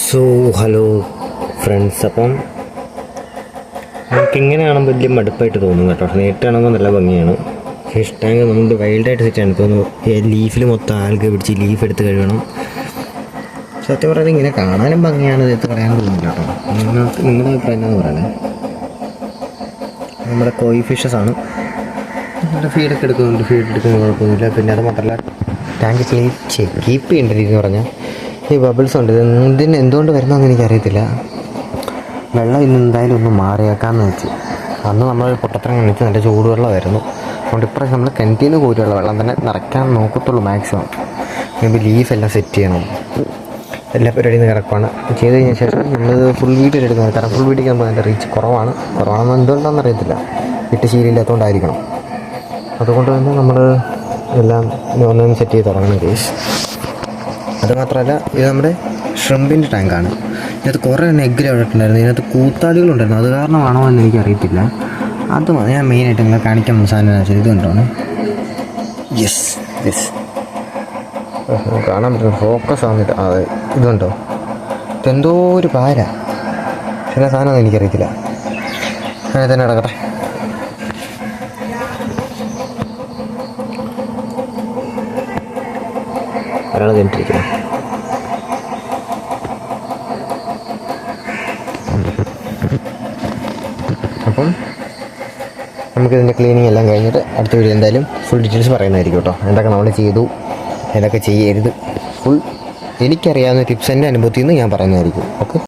So hello friends, അപ്പം നമുക്കിങ്ങനെ കാണുമ്പോൾ വലിയ മടുപ്പായിട്ട് തോന്നും കേട്ടോ. നേരിട്ട് കാണുമ്പോൾ നല്ല ഭംഗിയാണ്. ഫിഷ് ടാങ്ക് നമ്മൾ വൈൽഡായിട്ട് സെറ്റാണ്. ഇപ്പോൾ ലീഫിൽ മൊത്തം ആൽഗ പിടിച്ച് ലീഫ് എടുത്ത് കഴുകണം. സത്യം പറയുന്നത് ഇങ്ങനെ കാണാനും ഭംഗിയാണ്, ഇത് പറയാൻ തോന്നുന്നില്ല കേട്ടോ. നിങ്ങളുടെ അഭിപ്രായം എന്താണെന്ന് പറയണേ. നമ്മുടെ കോയി ഫിഷസാണ്. നമ്മുടെ ഫീഡൊക്കെ എടുക്കുന്നുണ്ട്, ഫീഡ് എടുക്കുന്ന കുഴപ്പമൊന്നുമില്ല. പിന്നെ അത് മാത്രമല്ല, ടാങ്ക് കീപ്പ് ചെയ്യേണ്ട രീതി എന്ന് പറഞ്ഞാൽ ഈ ബബിൾസ് ഉണ്ട്. ഇതിന് എന്തുകൊണ്ട് വരുന്നതെന്ന് എനിക്കറിയത്തില്ല. വെള്ളം ഇന്ന് എന്തായാലും ഒന്ന് മാറിയേക്കാമെന്ന് വെച്ച്. അന്ന് നമ്മൾ പൊട്ടത്തരം കാണിച്ച് നല്ല ചൂടുവെള്ളമായിരുന്നു. അതുകൊണ്ട് ഇപ്രാവശ്യം നമ്മൾ കിണറ്റിന്ന് കോരിയുള്ള വെള്ളം തന്നെ നിറയ്ക്കാൻ നോക്കത്തുള്ളൂ മാക്സിമം. ഇപ്പോൾ ലീഫെല്ലാം സെറ്റ് ചെയ്യണം, എല്ലാ പരിപാടിയിൽ നിന്ന് കിടക്കുകയാണ്. ചെയ്ത് കഴിഞ്ഞ ശേഷം നമ്മളിത് ഫുൾ വീഡിയോ എടുക്കുന്നത്. കാരണം ഫുൾ വീഡിയോക്ക് നമ്മൾ അതിൻ്റെ റീച്ച് കുറവാണെന്ന് എന്തുകൊണ്ടാണെന്ന് അറിയത്തില്ല. ഇട്ട് ശീലമില്ലാത്തതുകൊണ്ടായിരിക്കണം. അതുകൊണ്ട് തന്നെ നമ്മൾ എല്ലാം ഒന്നും സെറ്റ് ചെയ്ത് തുടങ്ങണം കേസ്. അതുമാത്രമല്ല, ഇത് നമ്മുടെ ഷ്രിമ്പിൻ്റെ ടാങ്കാണ്. ഇതിനകത്ത് കുറേ നെഗ്ഗിൽ അവിടെ ഇട്ടുണ്ടായിരുന്നു. ഇതിനകത്ത് കൂത്താളികളുണ്ടായിരുന്നു. അത് കാരണമാണോ എന്ന് എനിക്കറിയത്തില്ല. അത് ഞാൻ മെയിനായിട്ട് നിങ്ങളെ കാണിക്കാൻ സാധനം വെച്ചാൽ ഇത് കണ്ടോണേ. യെസ് കാണാൻ പറ്റുന്നു, ഫോക്കസ് ആവുന്നില്ല. അതെ, ഇതുണ്ടോ, ഇതെന്തോ ഒരു പാര. ചില സാധനമൊന്നും എനിക്കറിയത്തില്ല. അങ്ങനെ തന്നെ കിടക്കട്ടെ. ഒരാൾ കണ്ടിരിക്കണം. അപ്പം നമുക്കിതിൻ്റെ ക്ലീനിങ് എല്ലാം കഴിഞ്ഞിട്ട് അടുത്ത വീഡിയോ എന്തായാലും ഫുൾ ഡീറ്റെയിൽസ് പറയുന്നതായിരിക്കും കേട്ടോ. എന്തൊക്കെ നമ്മൾ ചെയ്തു, എന്തൊക്കെ ചെയ്യരുത്, ഫുൾ എനിക്കറിയാവുന്ന ടിപ്സ് എൻ്റെ അനുഭവത്തിൽ നിന്ന് ഞാൻ പറയുന്നതായിരിക്കും. ഓക്കെ.